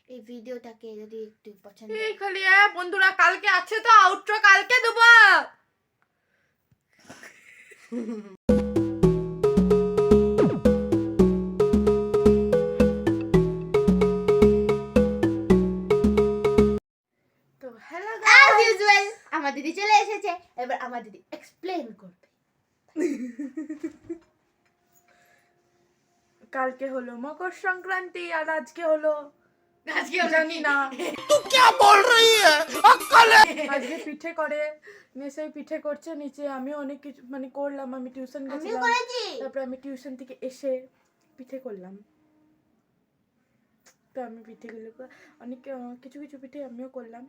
এই ভিডিওটাকে যদি একটু পছন্দ এই খালি বন্ধুরা কালকে আছে তো আউটরো কালকে দেব। তো হ্যালো অ্যাজ ইউজুয়াল আমার দিদি চলে এসেছে, এবার আমার দিদি এক্সপ্লেইন করবে। কালকে হলো মকর সংক্রান্তি আর আজকে হলো জানি না আজকে পিঠে করে নিচে পিঠে করছে নিচে। আমি অনেক কিছু মানে করলাম, আমি টিউশন গেছিলাম, তারপরে আমি টিউশন থেকে এসে পিঠে করলাম। তো আমি পিঠেগুলো অনেক কিছু কিছু পিঠে আমিও করলাম।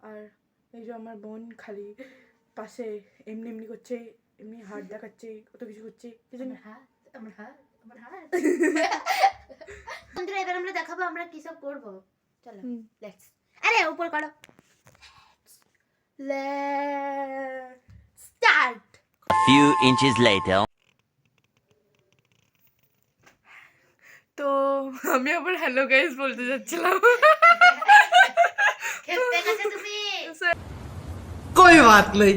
আর এই যে আমার বোন খালি পাশে এমনি এমনি করছে, এমনি হাত দেখাচ্ছে, কত কিছু করছে। বন্ধুরা এবার আমরা দেখাবো আমরা কি সব করব। চলো লেটস, আরে উপর করো, let's start. Few inches later. তো আমি আবার হ্যালো গাইস বলতে যাচ্ছিলাম। খেতে গেছে তুমি? कोई बात नहीं।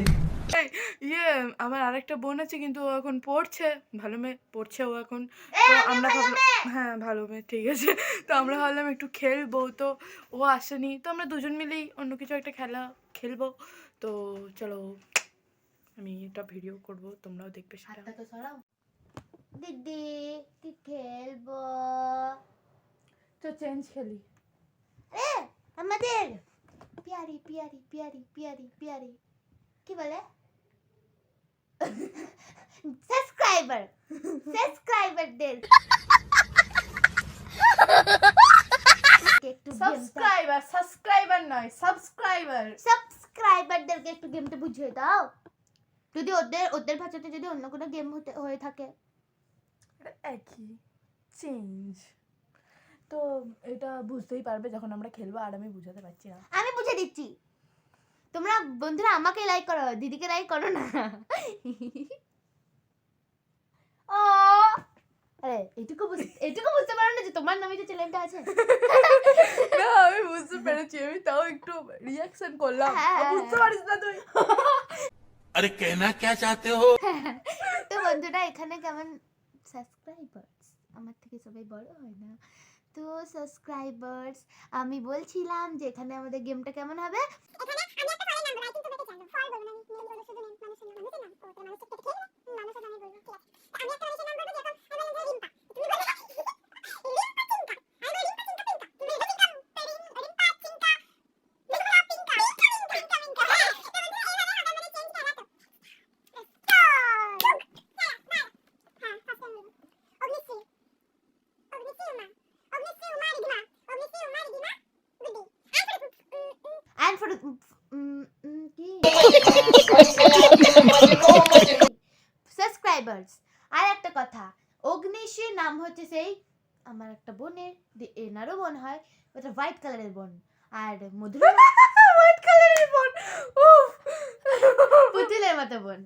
ইয়ে আমার আরেকটা বোন আছে কিন্তু ও এখন পড়ছে, ভালো মেয়ে পড়ছে ও এখন। তো আমরা ভাবলাম হ্যাঁ ভালো মেয়ে, ঠিক আছে। তো আমরা ভাবলাম একটু খেলবো, তো ও আসেনি, তো আমরা দুজন মিলেই অন্য কিছু একটা খেলা খেলবো। তো চলো আমি এটা ভিডিও করব, তোমরাও দেখবে সেটা। হাতটা তো সরাও। দিদি কি খেলবো? তো চেঞ্জ খেলি। আরে আমাদের পিয়ারি পিয়ারি পিয়ারি পিয়ারি পিয়ারি কি বলে সাবস্ক্রাইবারদের একটু সাবস্ক্রাইবার নয় সাবস্ক্রাইবারদেরকে একটু গেমটা বুঝিয়ে দাও। যদি ওদের ভাষাতে যদি অন্য কোনো গেম হয়ে থাকে একই চেঞ্জ। তো এটা বুঝতেই পারবে যখন আমরা খেলবো, আর আমি বুঝাতে পারছি না। আমি বুঝে দিচ্ছি, তোমরা বন্ধুরা আমাকে লাইক করো, দিদিকে লাইক করো না। ও আরে এটুকু বুঝতে পারো না যে তোমার নামে যে চ্যানেলটা আছে? না আমি বুঝতে পেরেছি, আমি তাও একটু রিঅ্যাকশন করলাম। বুঝতে পারিস না তুই? अरे कहना क्या चाहते हो? তো বন্ধুরা এখানে কেমন সাবস্ক্রাইবার্স, আমার থেকে সবাই বড় হয় না, তো সাবস্ক্রাইবার্স আমি বলছিলাম যে এখানে আমাদের গেমটা কেমন হবে। এখানে আমি একটা ফল নাম্বার আই কিন্তু বেটে চাইলো ফল বলবো না, আমি বলবো শুধু মানুষের নাম তো মানুষের থেকে খেলবো, মানুষের নামে বলবো, ঠিক আছে? আমি একটা মানুষের নাম বলবো, যেরকম আমি বলবো রিম্পা, তুমি বলবে রিম্পা চিঙ্কা, আমি বলবো রিম্পা চিঙ্কা পিঙ্কা, তুমি বলবে Rimpa Chinka Rimpa Chinka and for subscribers. আর একটা কথা, অগ্নিশীর নাম হচ্ছে সেই আমার একটা বোনের, এনারও বোন হয়, ওটা হোয়াইট কালারের বোন। আর মধুর হোয়াইট কালারের বোন, উফ পুতুলের মতো বোন,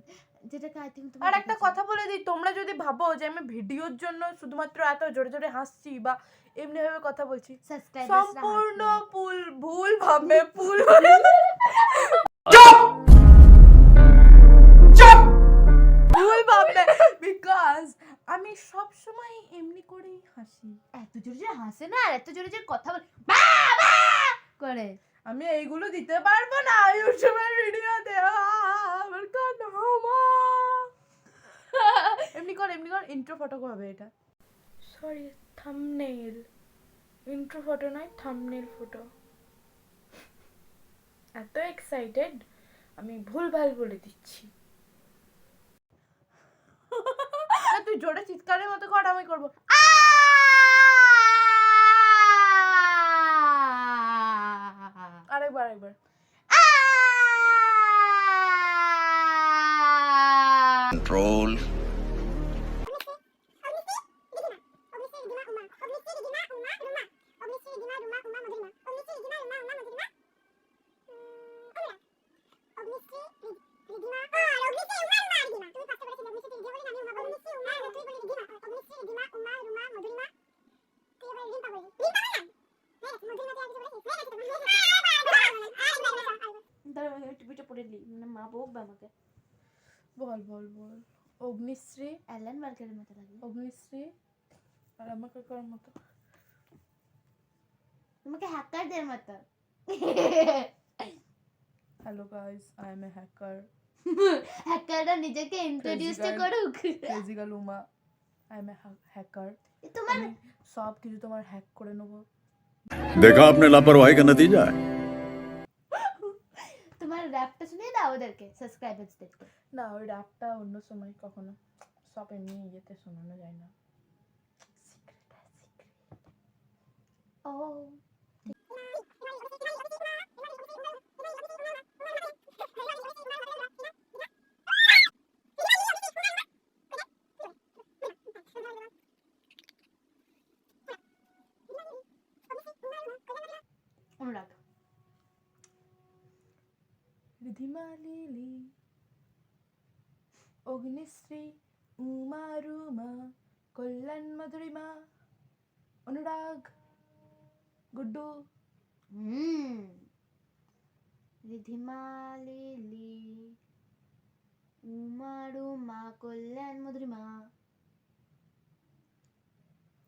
যেটাকে আই থিংক আর একটা কথা বলে দিই, তোমরা যদি ভাবো যে আমি ভিডিওর জন্য শুধুমাত্র এত জোরে জোরে হাসছি বা এমনি ভাবে কথা বলছি, সম্পূর্ণ ভুল ভাবে ভুল ভাববে, বিকজ আমি সব সময় এমনি করেই হাসি। এত জোরে জোরে হাসে না, আর এত জোরে জোরে কথা বলে বাবা করে, আমি এইগুলো দিতে পারবো না ইউটিউবের ভিডিওতে। আমার কান্না এমনি কর ইন্ট্রো ফটো হবে এটা, সরি থাম্বনেইল, ইন্ট্রো ফটো নয় থাম্বনেইল ফটো। এত এক্সাইটেড আমি ভুলভাল বলে দিচ্ছি। তুই জোরে চিৎকারের মতো কর, আমি করবো। আরেকবার Control. আমি টিভিটা পড়ে দিই, মানে মা বকবে আমাকে। বল বল বল। অগ্নিশ্রী, অ্যালান ওয়ালকারের মতো লাগে। অগ্নিশ্রী আর আমাকে করার মতো। তোমাকে হ্যাকারদের মতো। Hello guys, I am a hacker. হ্যাকাররা নিজেকে ইন্ট্রোডিউস Crazy girl. করুক। Crazy girl Uma, I am a hacker. তোমার আমি সব কিছু তোমার হ্যাক করে নেবো। देखा आपने लापरवाही का नतीजा है। তোমার র্যাপটা শুনিয়ে দাও ওদেরকে, সাবস্ক্রাইবার্সদেরকে। না, ওই র্যাপটা অন্য সময় কখনো, সব এমনি ইয়েতে শোনানো যায় না। ও অনুরাগ। রিধিমা লিলি, অগ্নিশ্রী, উমা রুমা, কল্যাণ মধুরিমা, অনুরাগ, গুড্ডু। রিধিমা লিলি, উমা রুমা, কল্যাণ মধুরিমা।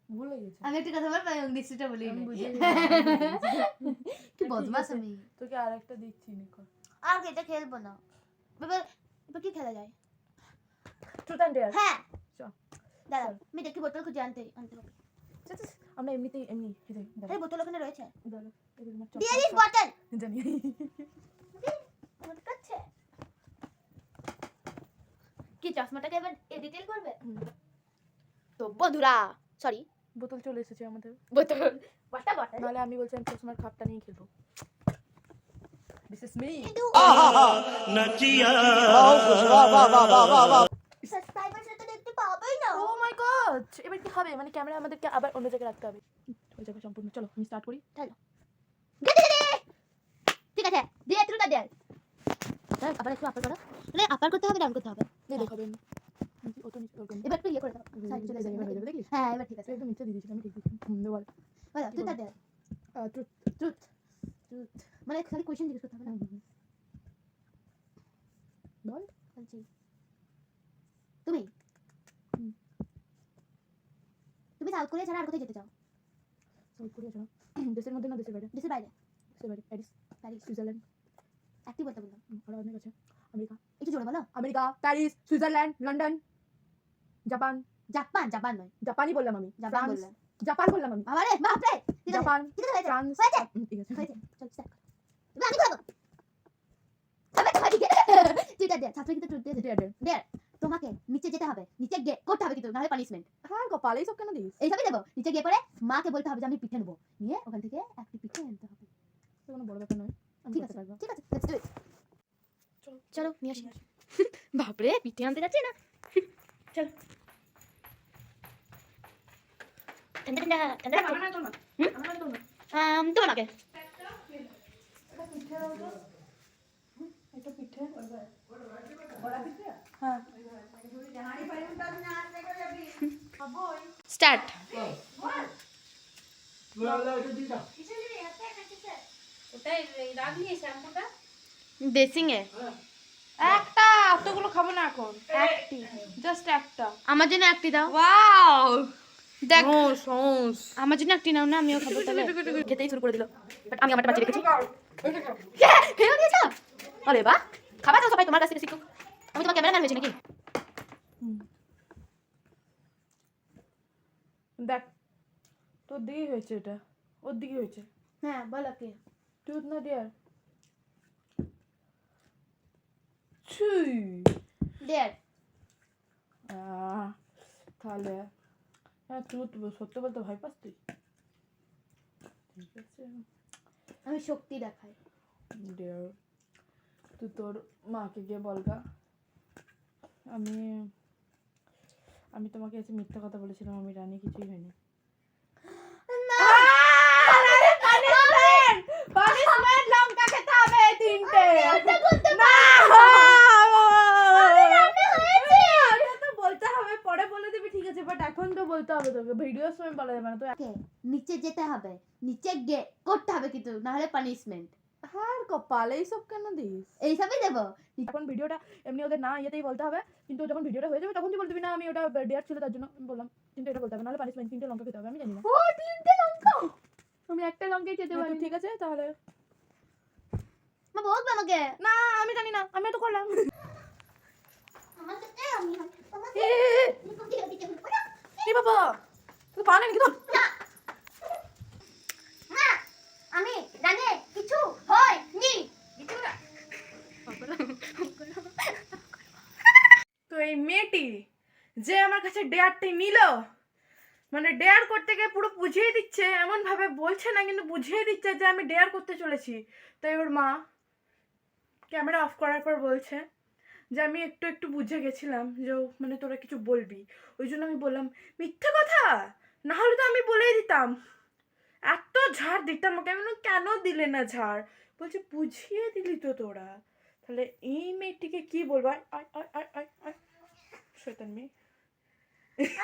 ভুলে গেছি। আমি একটা কথা বলবো, আমি অগ্নিশ্রীটা বলি। আমি বুঝে কি বদমাস আমি। তোকে আর একটা দিচ্ছি, নিকো। আর এটা খেলবো না। এবার এবার কি খেলা যায়? Truth and dare. হ্যাঁ চল। দাঁড়া, আমি দেখি বোতল খুঁজে আনতে হবে। আমরা এমনিতেই এমনি এই বোতল ওখানে রয়েছে। জানি। দিয়ে দিস বোতল। আমার কাছে কি চশমাটাকে এবার ডিটেল করবে? তো বন্ধুরা, সরি, বোতল চলে এসেছে আমাদের। বোতল বটা বটা। নাহলে আমি বলছি আমি চশমার খাপটা নিয়ে খেলবো। This is me. সাবস্ক্রাইবার সেটা দেখতে পাবেই না। ও মাই গড, এবার কি হবে? মানে ক্যামেরা আমাদেরকে আবার অন্য জায়গায় রাখতে হবে। ওই জায়গায় সম্পূর্ণ। চলো আমি স্টার্ট করি। চলো ঠিক আছে, দিয়ে তুই দে। তাহলে আবার একটু আপার করো, মানে আপার করতে হবে, ডাউন করতে হবে। দেখাবে ও তো নিচে ওরকম। এবার একটু ইয়ে করে দাও, সাইড চলে যাবে, হয়ে যাবে, দেখলি? হ্যাঁ এবার ঠিক আছে। তুই একদম নিচে দিয়ে দিয়েছিস, আমি ঠিক দিচ্ছি। বল। বলো তুই দে। ট্রুথ। ট্রুথ, ট্রুথ মানে খালি কোশ্চেন জিজ্ঞেস করতে হবে না। বল। বলছি তুমি তুমি সাউথ কোরিয়া ছাড়া আর কোথায় যেতে চাও? সাউথ কোরিয়া ছাড়া দেশের মধ্যে না দেশের বাইরে? দেশের বাইরে। দেশের বাইরে। Paris, Paris, Switzerland. একটি বলতে বললাম, আরো অনেক আছে। আমেরিকা, একটু জোরে বলো। America, Paris, Switzerland, London, Japan. Japan, Japan নয়, জাপানই বললাম আমি। জাপান ফ্রান্স, বললাম। জাপান বললাম আমি। বাবারে বাপরে, ঠিক আছে জাপান, ঠিক আছে, হয়েছে ফ্রান্স। হয়েছে ঠিক আছে। হয়েছে, চল স্টার্ট কর। তুমি আমি করব। তবে তো ঠিক তুইটা দে, ছাত্র কিন্তু ট্রুথ দে। দে তোমাকে নিচে যেতে হবে, নিচে গিয়ে করতে হবে কিন্তু, নাহলে পানিশমেন্ট। হ্যাঁ কপাল, এইসব কেন দিস? এইভাবে দেবো, নিচে গিয়ে পরে মাকে বলতে হবে যে আমি পিঠে নেবো, নিয়ে ওখান থেকে একটি পিঠে আনতে হবে। তো কোনো বড় ব্যাপার নয়, আমি ঠিক করতে আছে পারবো। ঠিক আছে, লেটস ডু ইট। চল। চলো নিয়ে আসি। বাপরে পিঠে আনতে যাচ্ছি না। চলো ঠান্ডা ঠান্ডা ঠান্ডা আমার না তোর না। আমার না তোর না। তোমার মাকে এটা পিঠে। হ্যাঁ। স্টার্ট। বেসিং এ একটা, অতগুলো খাবো না এখন। একটি, জাস্ট একটা। আমার জন্য একটি দাও। ওয়াও, দেখ সস। আমার জন্য একটি নাও না, আমিও খাবো। তাহলে খেতেই শুরু করে দিল, বাট আমি আমারটা বাঁচিয়ে রেখেছি। খেয়েও দিয়েছো? আরে বাহ, খাবার তো সবাই তোমার কাছ থেকে শিখুক। আমি তোমার ক্যামেরা ম্যান হয়েছি নাকি? দেখ, তোর দিকে হয়েছে, এটা ওর দিকে হয়েছে। হ্যাঁ বলো কে? ট্রুথ না ডেয়ার? ছুই। দেয়ার। তাহলে হ্যাঁ, ট্রুথ সত্যি বলতে ভয় পাস তুই? ঠিক আছে, আমি শক্তি দেখাই। ডেয়ার। তুই তোর মাকে গিয়ে বলগা আমি আমি তোমাকে এসে মিথ্যা কথা বলেছিলাম, আমি রানী কিছুই হয়নি। পানিশমেন্ট লঙ্কা খেতে হবে 3টে। না, আগে তো বলতে হবে, পরে বলে দিবি ঠিক আছে, বাট এখন তো বলতে হবে তোকে, ভিডিওর সময় বলা যাবে না তো। নিচে যেতে হবে, নিচে গিয়ে করতে হবে কিন্তু, না হলে পানিশমেন্ট। হার কপালে এইসব কেন দিস? এইসবই দেবো। এখন ভিডিওটা এমনি ওদের না ইয়েতেই বলতে হবে, কিন্তু যখন ভিডিওটা হয়ে যাবে তখন তুই বলবি না আমি ওটা ডেয়ার ছিল তার জন্য আমি বললাম, কিন্তু এটা বলতে হবে, নাহলে পানিশমেন্ট 3টে লঙ্কা খেতে হবে, আমি জানি না। ও 3টে লঙ্কা, আমি একটা লঙ্কাই খেতে তো পারি। ঠিক আছে তাহলে। মা বলবে আমাকে। না আমি জানি না, আমি তো করলাম। আমাকে আমি আমাকে এ বাবা তুই পানে নাকি তো? মা আমি জানি কিছু হয়নি। তো এই মেয়েটি যে আমার কাছে ডেয়ারটি নিল, মানে ডেয়ার করতে গিয়ে পুরো বুঝিয়ে দিচ্ছে, এমন ভাবে বলছে না কিন্তু বুঝিয়ে দিচ্ছে যে আমি ডেয়ার করতে চলেছি। তাই ওর মা ক্যামেরা অফ করার পর বলছে যে আমি একটু একটু বুঝে গেছিলাম যে মানে তোরা কিছু বলবি, ওই জন্য আমি বললাম মিথ্যে কথা, না হলে তো আমি বলেই দিতাম, এত ঝাড় দিতাম ওকে। আমি বললাম, কেন দিলে না ঝাড়? বলছে বুঝিয়ে দিলি তো তোরা। তাহলে এই মেয়েটিকে কি বলবো? শয়তান মেয়ে।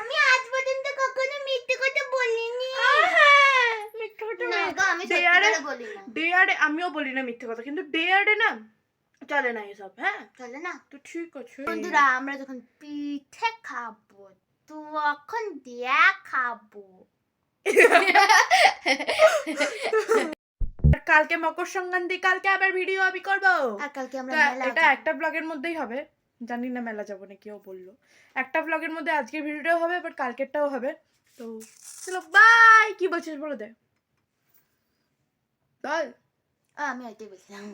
আমি আজ পর্যন্ত কখনো মিথ্যে কথা বলিনি। মিথ্যে কথা না গো, আমি সত্যি ডেয়ারে করে বলি না। ডেয়ারে আমিও বলি না মিথ্যে কথা, কিন্তু ডেয়ারে না চলে না এসব। হ্যাঁ চলে না। তো ঠিক আছে বন্ধুরা, আমরা যখন পিঠে খাবো তখন দিয়া খাবো। আর কালকে মকর সংক্রান্তি, কালকে আবার ভিডিও আমি করবো। আর কালকে আমরা তো মেলা এটা যাবো। একটা ব্লগের মধ্যেই হবে, জানি না মেলা যাবো না, কেউ বললো একটা ব্লগের মধ্যে আজকের ভিডিওটাও হবে, বাট কালকেরটাও হবে। তো চলো বাই। কি বলছিস বলো দে বল। আমি ওইটাই বলছিলাম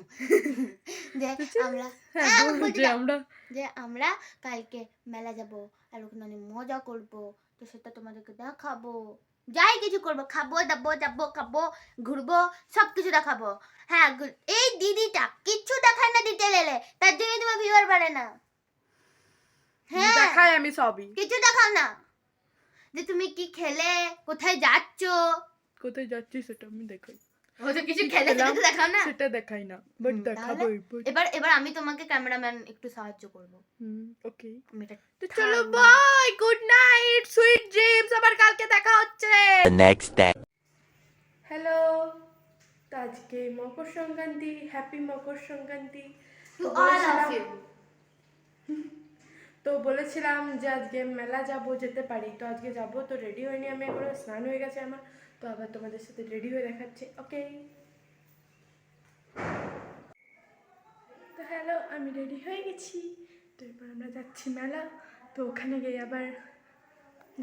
যে আমরা হ্যাঁ, বলছি যে না। আমরা যে আমরা কালকে মেলা যাব আর ওখানে অনেক মজা করব, তো সেটা তোমাদেরকে দেখাবো। যাই কিছু করবো, খাবো দাবো যাবো খাবো ঘুরবো, সব কিছু দেখাবো। হ্যাঁ, এই দিদিটা কিচ্ছু দেখায় না ডিটেল এলে, তার জন্য তোমার ভিউয়ার বাড়ে না। হ্যাঁ, দেখাই আমি সবই। কিছু দেখাও না, যে তুমি কি খেলে, কোথায় যাচ্ছ, কোথায় যাচ্ছি সেটা আমি দেখাই, ও তো কিছু খেলে সেটা তো দেখাও না। সেটা দেখাই না, বাট হুম, দেখাবো। এবার এবার আমি তোমাকে ক্যামেরাম্যান একটু সাহায্য করবো। ওকে আমি এটা তো চলো bye, good night, sweet dreams, আবার কালকে দেখা হচ্ছে। The next day. হ্যালো, তো আজকে Makar Sankranti, happy Makar Sankranti. To all of you. তো বলেছিলাম যে আজকে মেলা যাব, যেতে পারি, তো আজকে যাব। তো রেডি হয়নি আমি এখনো, স্নান হয়ে গেছে আমার, তো আবার তোমাদের সাথে রেডি হয়ে দেখাচ্ছে। ওকে তো হ্যালো, আমি রেডি হয়ে গেছি। তো এবার আমরা যাচ্ছি মেলা, তো ওখানে গিয়ে আবার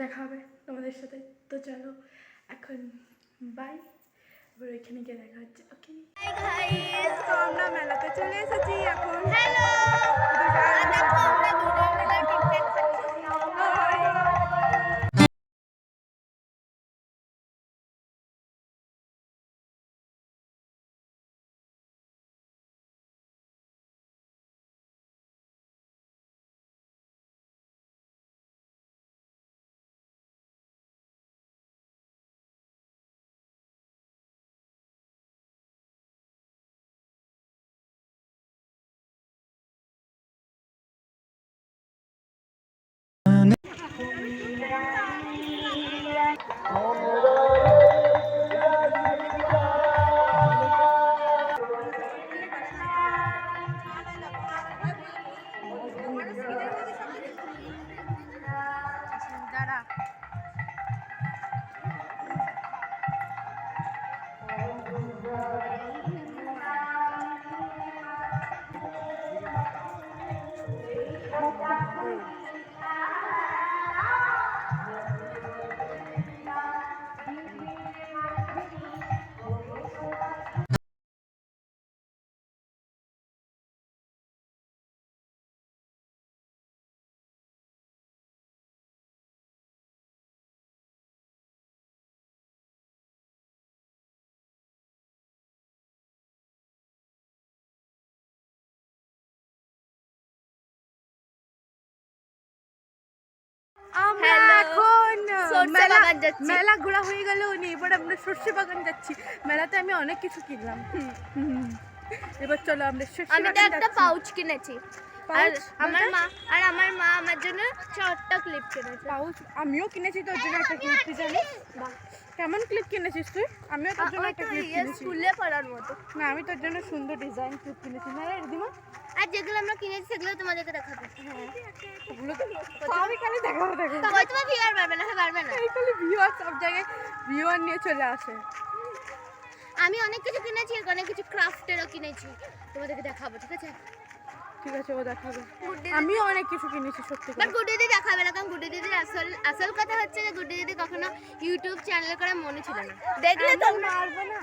দেখা হবে তোমাদের সাথে। তো চলো এখন বাই, এবার ওইখানে গিয়ে দেখা হচ্ছে। ওকে তো আমরা মেলাতে চলে এসেছি এখন। হ্যালো আমরা এখন মেলা ঘোরা হয়ে গেল, এবার আমরা সর্ষে বাগান যাচ্ছি। মেলাতে আমি অনেক কিছু কিনলাম। এবার চলো আমরা সর্ষে আমি তো বাগান একটা যাচ্ছি। পাউচ কিনেছি, আর Pouch আমার বলতে? মা আমার জন্য 4টা ক্লিপ কিনেছে। পাউচ আমিও কিনেছি, তোর জন্য একটা কিনেছি জানিস। কেমন ক্লিপ কিনেছিস তুই? আমিও তোর জন্য একটা ক্লিপ কিনেছি। স্কুলে পড়ার মতো। না আমি তোর জন্য সুন্দর ডিজাইন ক্লিপ কিনেছি না রে রিদিমা? আর যেগুলো আমরা কিনেছি সেগুলো তোমাদেরকে দেখাবো। ওগুলো তো আমি খালি দেখাবো দেখো। তো তোমার ভিউয়ার পারবে না, পারবে না। এই খালি ভিউয়ার সব জায়গায় ভিউয়ার নিয়ে চলে আসে। আমি অনেক কিছু কিনেছি, অনেক কিছু ক্রাফটেরও কিনেছি, তোমাদেরকে দেখাবো, ঠিক আছে? ঠিক আছে ও দেখাবে। আমিও অনেক কিছু কিনেছি সত্যি বাট করে। গুড্ডি দিদি দেখাবে না, কারণ গুড্ডি দিদির আসল কথা হচ্ছে যে গুড্ডি দিদি কখনো ইউটিউব চ্যানেল করার মনে ছিল না। দেখলে তোমরা পারবে না।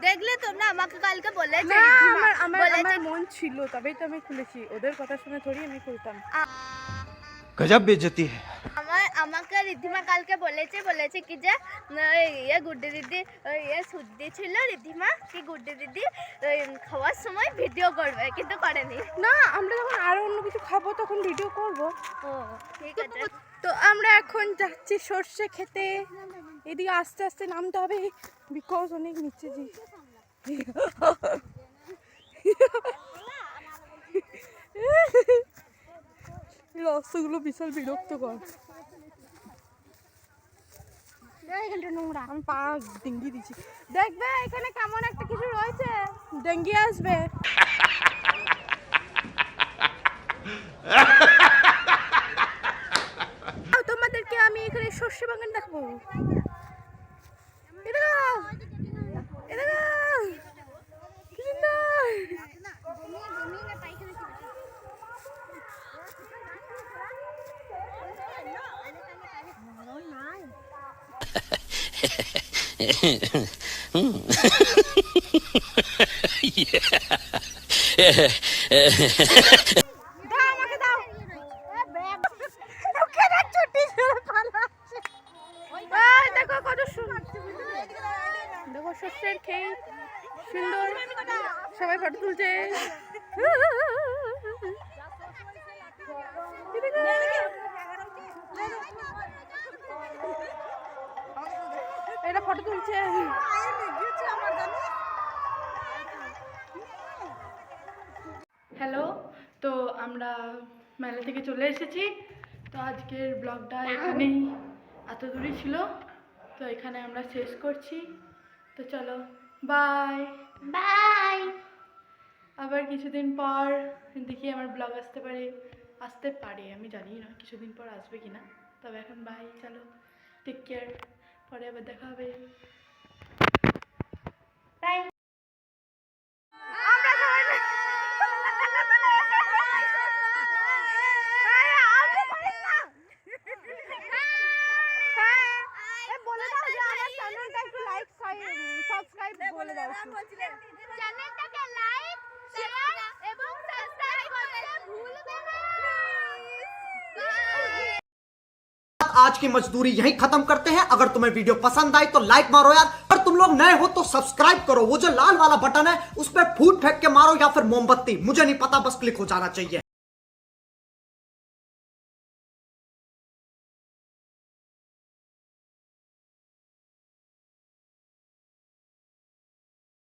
দেখলে তোমরা আমাকে কালকে বলেছে, না রিধিমা আমার মন ছিল তবেই তো আমি খুলেছি, ওদের কথা শুনে থোড়ি আমি খুলতাম। गजब बेइज्जती है। আমাকে রিধিমা কালকে বলেছে কি যে ইয়ে গুড্ডি দিদি ইয়ে শুদ্ধি ছিল রিধিমা কি গুড্ডি দিদি খাওয়ার সময় ভিডিও করবে, কিন্তু করেনি। না আমরা যখন আরো অন্য কিছু খাবো তখন ভিডিও করব। ও ঠিক আছে। তো আমরা এখন যাচ্ছি সর্ষে খেতে। এদিকে আস্তে আস্তে নামতে হবে বিকজ অনেক নিচে যে রাস্তাগুলো বিশাল বিরক্তকর। এখানটা নোংরা। আমি পা ডেঙ্গি দিচ্ছি। দেখবে এখানে কেমন একটা কিছু রয়েছে, ডেঙ্গি আসবে। তোমাদেরকে আমি এখানে সর্ষে বাগান দেখাবো। কি সুন্দর। দাও আমাকে দাও। লোকেরা ছুটি ছেড়ে পালাচ্ছে। এই দেখো কত সুন্দর, দেখো সর্ষের ক্ষেত সুন্দর, সবাই ফটো তুলছে। এটা ফটো তুলছে। হ্যালো, তো আমরা মেলা থেকে চলে এসেছি। তো আজকের ব্লগটা এখানেই এত দূরই ছিল, তো এখানে আমরা শেষ করছি। তো চলো বাই বাই। আবার কিছুদিন পর দেখি আমার ব্লগ আসতে পারে আমি জানি না কিছুদিন পর আসবে কিনা। তবে এখন বাই, চলো টেক কেয়ার, পরে আবার দেখা হবে। বাই। চ্যানেলটাকে লাইক, শেয়ার এবং সাবস্ক্রাইব করতে ভুলবে না। आज की मजदूरी यहीं खत्म करते हैं। अगर तुम्हें वीडियो पसंद आई तो लाइक मारो यार, और तुम लोग नए हो तो सब्सक्राइब करो। वो जो लाल वाला बटन है उस पर फूट फेंक के मारो या फिर मोमबत्ती, मुझे नहीं पता, बस क्लिक हो जाना चाहिए।